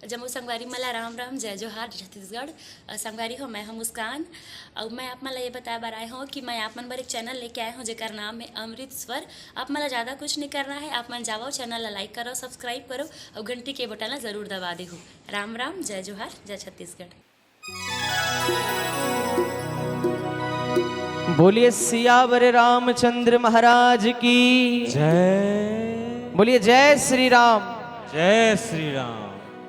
जम्मू संगवारी मला राम राम जय जोहार छत्तीसगढ़। संगवारी हो, मैं हूँ मुस्कान और मैं आप मला ये बताया बार आए हूँ कि मैं आप मन बर एक चैनल लेके आए हूँ जेकर नाम है अमृत स्वर। आप मला ज़्यादा कुछ नहीं करना है, आप मन जाओ चैनल ला लाइक करो, सब्सक्राइब करो और घंटी के बटन ला ज़रूर दबा दे हो। राम राम जय जोहार जय छत्तीसगढ़। बोलिए सियावर रामचंद्र महाराज की जय। बोलिए जय श्री राम। जय श्री राम।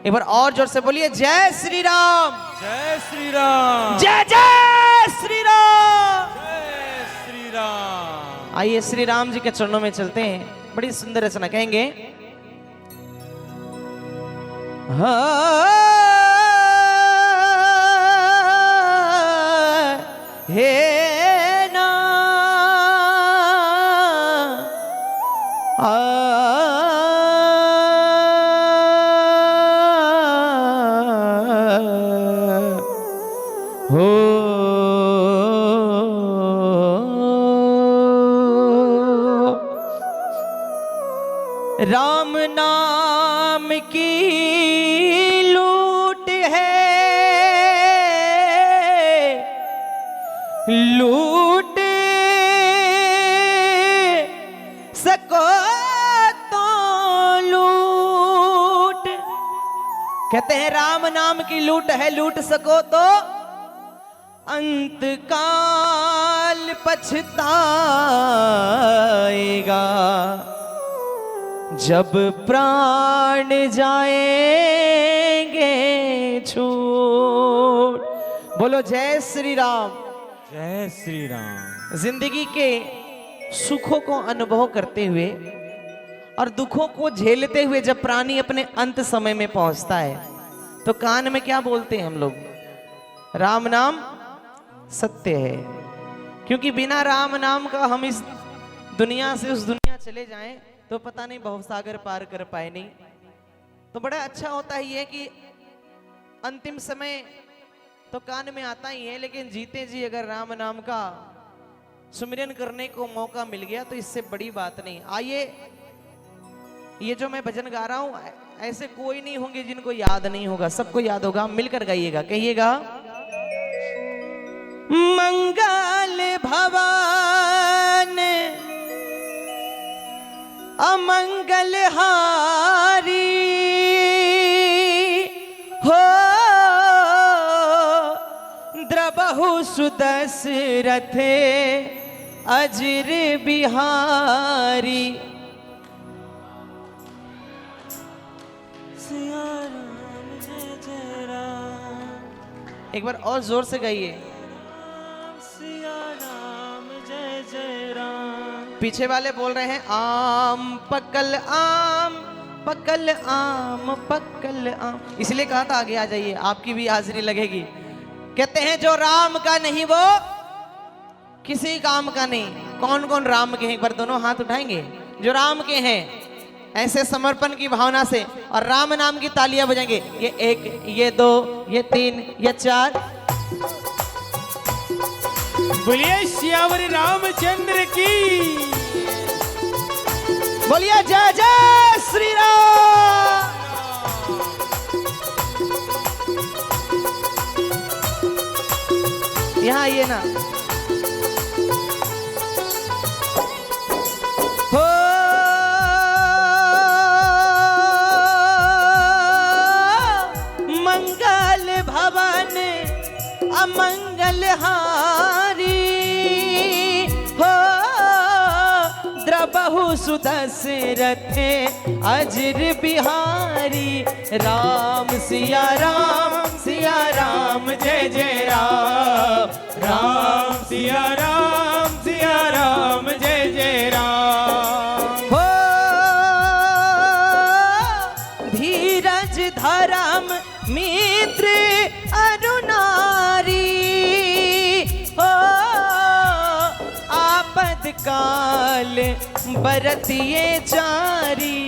एक बार और जोर से बोलिए जय श्री राम। जय श्री राम। जय जय श्री राम। जय श्री राम। आइए श्री राम जी के चरणों में चलते हैं। बड़ी सुंदर रचना कहेंगे। हे ना हो राम नाम की लूट है, लूट सको तो लूट। कहते हैं राम नाम की लूट है, लूट सको तो अंत काल पछताएगा जब प्राण जाएंगे छूट। बोलो जय श्री राम। जय श्री राम। जिंदगी के सुखों को अनुभव करते हुए और दुखों को झेलते हुए जब प्राणी अपने अंत समय में पहुंचता है तो कान में क्या बोलते हैं हम लोग? राम नाम सत्य है। क्योंकि बिना राम नाम का हम इस दुनिया से उस दुनिया चले जाएं तो पता नहीं भवसागर पार कर पाए नहीं। तो बड़ा अच्छा होता ही है कि अंतिम समय तो कान में आता ही है, लेकिन जीते जी अगर राम नाम का सुमिरन करने को मौका मिल गया तो इससे बड़ी बात नहीं। आइए, ये जो मैं भजन गा रहा हूं ऐसे कोई नहीं होंगे जिनको याद नहीं होगा, सबको याद होगा। मिलकर गाइएगा, कहिएगा। मंगल भवन अमंगल हारी हो, द्रबहु सुदशरथ अजर बिहारी। सिया राम जय जय राम। एक बार और जोर से गाइए। सिया राम जय जय राम। पीछे वाले बोल रहे हैं आम पकल आम पकल आम पकल आम, इसलिए कहा था आगे आ जाइए, आपकी भी हाजिरी लगेगी। कहते हैं जो राम का नहीं वो किसी काम का नहीं। कौन कौन राम के हैं? एक बार दोनों हाथ उठाएंगे जो राम के हैं, ऐसे समर्पण की भावना से, और राम नाम की तालियां बजाएंगे। ये एक, ये दो, ये तीन, ये चार। बोलिए सियावरी रामचंद्र की। बोलिए जय जय श्री राम। यहाँ आइए ना। हो मंगल भवन अमंगल हारी हो, द्रबहु सुदशरथ अजर बिहारी। राम सिया राम जय जय राम। राम सिया राम जय जय राम। हो धीरज धर्म मित्र अरुणारी हो, आपद काल बरतिए चारी।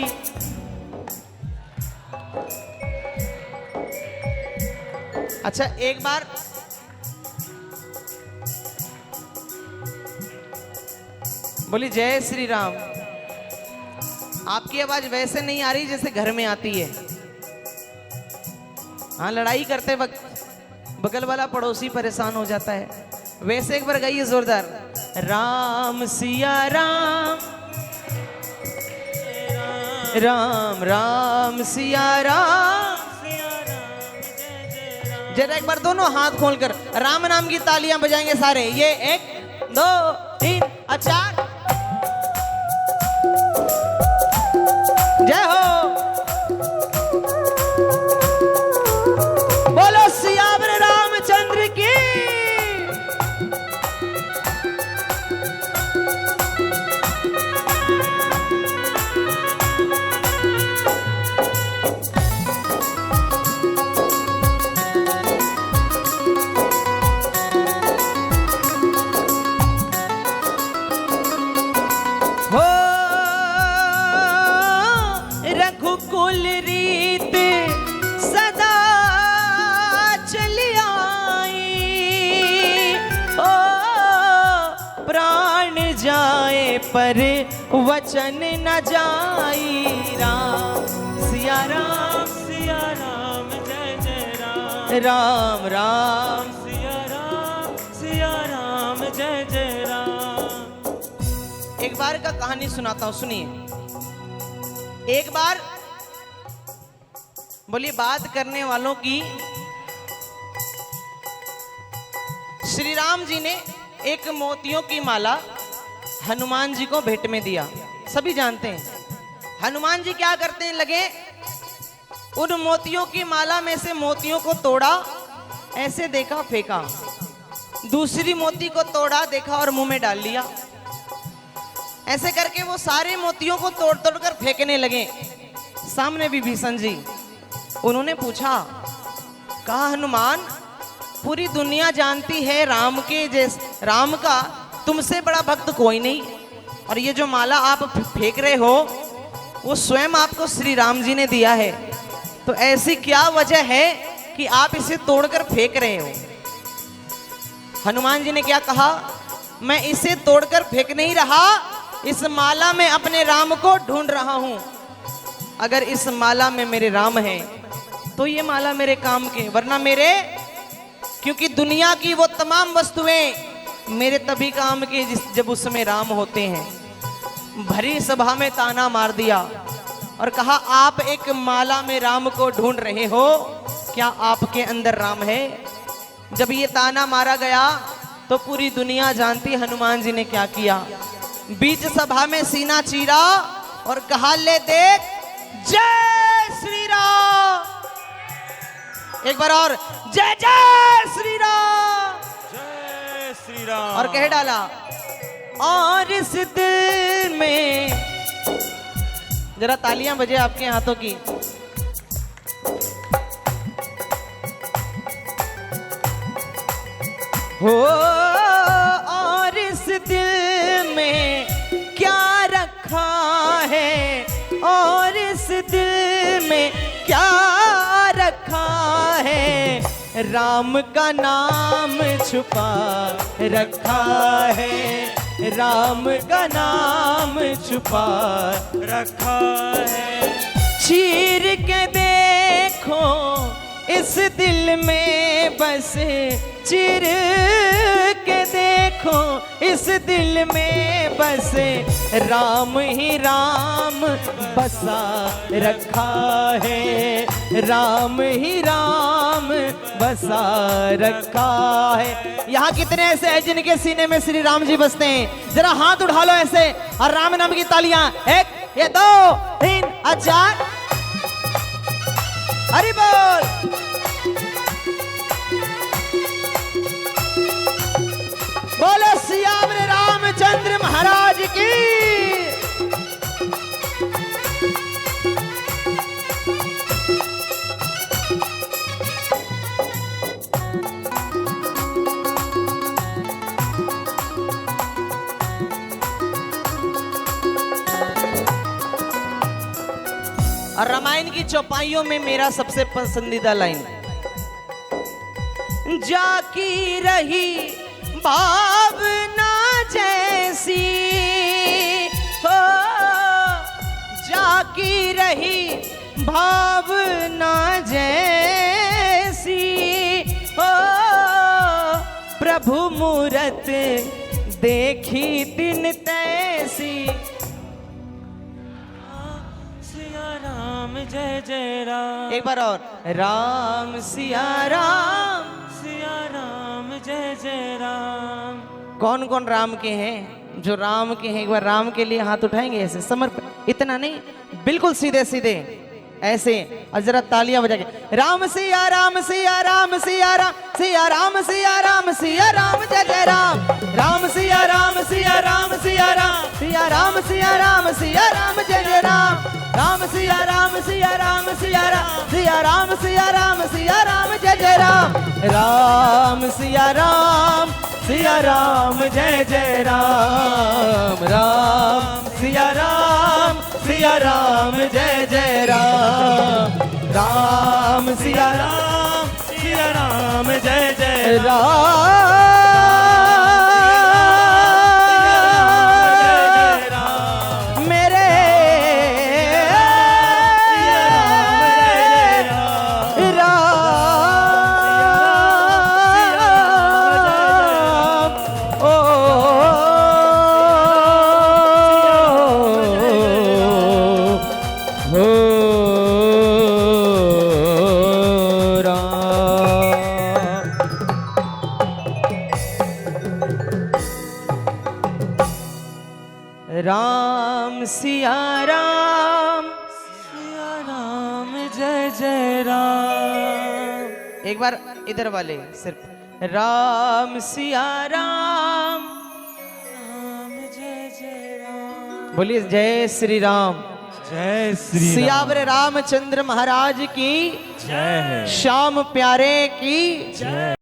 अच्छा, एक बार बोली जय श्री राम। आपकी आवाज वैसे नहीं आ रही जैसे घर में आती है। हाँ, लड़ाई करते वक्त बगल वाला पड़ोसी परेशान हो जाता है। वैसे एक बार गाइए जोरदार, राम सिया राम, राम राम सिया राम। जरा एक बार दोनों हाथ खोलकर राम नाम की तालियां बजाएंगे सारे। ये 1 2 3 4। जय हो, बोलो सियावर रामचंद्र की। हो रघुकुल रीत सदा चली आई, ओ प्राण जाए पर वचन न जाई। राम सिया राम, सिया राम जय जय राम, राम राम। सिया राम जय जय राम। एक बार का कहानी सुनाता हूं, सुनिए। एक बार बोलिए बात करने वालों की, श्री राम जी ने एक मोतियों की माला हनुमान जी को भेंट में दिया। सभी जानते हैं हनुमान जी क्या करते हैं, लगे उन मोतियों की माला में से मोतियों को तोड़ा, ऐसे देखा फेंका, दूसरी मोती को तोड़ा, देखा और मुंह में डाल लिया। ऐसे करके वो सारे मोतियों को तोड़ तोड़ कर फेंकने लगे। सामने विभीषण जी, उन्होंने पूछा, कहा हनुमान, पूरी दुनिया जानती है राम के राम का तुमसे बड़ा भक्त कोई नहीं, और ये जो माला आप फेंक रहे हो वो स्वयं आपको श्री राम जी ने दिया है, तो ऐसी क्या वजह है कि आप इसे तोड़कर फेंक रहे हो। हनुमान जी ने क्या कहा, मैं इसे तोड़कर फेंक नहीं रहा, इस माला में अपने राम को ढूंढ रहा हूं। अगर इस माला में मेरे राम हैं तो ये माला मेरे काम के, वरना मेरे, क्योंकि दुनिया की वो तमाम वस्तुएं मेरे तभी काम के जब उसमें राम होते हैं। भरी सभा में ताना मार दिया और कहा, आप एक माला में राम को ढूंढ रहे हो, क्या आपके अंदर राम है? जब ये ताना मारा गया तो पूरी दुनिया जानती हनुमान जी ने क्या किया। बीच सभा में सीना चीरा और कहा, ले देख, जय श्री राम। एक बार और, जय जय श्री राम, जय श्री राम। और कह डाला, और इस दिल में, जरा तालियां बजे आपके हाथों की। हो, और इस दिल में क्या रखा है, और इस दिल में क्या रखा है, राम का नाम छुपा रखा है, राम का नाम छुपा रखा है। चीर के देखो इस दिल में बस, चीर के देखो इस दिल में बस, राम ही राम बसा रखा है, राम ही राम बसा रखा है। यहाँ कितने ऐसे हैं जिनके सीने में श्री राम जी बसते हैं? जरा हाथ उठा लो ऐसे और राम नाम की तालियां। 1 ये 2 3 4। हरि बोल। बोलो सियावर रामचंद्र महाराज की। और रामायण की चौपाइयों में मेरा सबसे पसंदीदा लाइन, जाकी रही भावना जैसी हो, जाकी रही भावना जैसी, प्रभु मूरत देखी दिन तैसी। सिया राम जय जय राम। एक बार और, राम सिया राम। सिया राम जय जय राम। कौन कौन राम के हैं? जो राम के हैं एक बार राम के लिए हाथ उठाएंगे ऐसे समर्पण, इतना नहीं, बिल्कुल सीधे सीधे ऐसे, और जरा तालियां बजा के राम सिया राम सिया राम सिया राम सिया राम सिया राम सिया राम जय जय राम। राम सिया राम सिया राम सिया राम सिया राम सिया राम सिया राम जय जय राम। राम सिया राम सिया राम सिया राम सिया राम सिया राम सिया राम जय जय राम। राम सिया राम जय जय राम। राम सिया राम जय जय राम। राम सिया राम जय जय राम। मेरे राम सिया राम जय जय राम। एक बार इधर वाले सिर्फ राम सिया राम। जय जय राम। बोलिए जय श्री राम। जय श्री सियावर रामचंद्र महाराज की जय है। श्याम प्यारे की जय।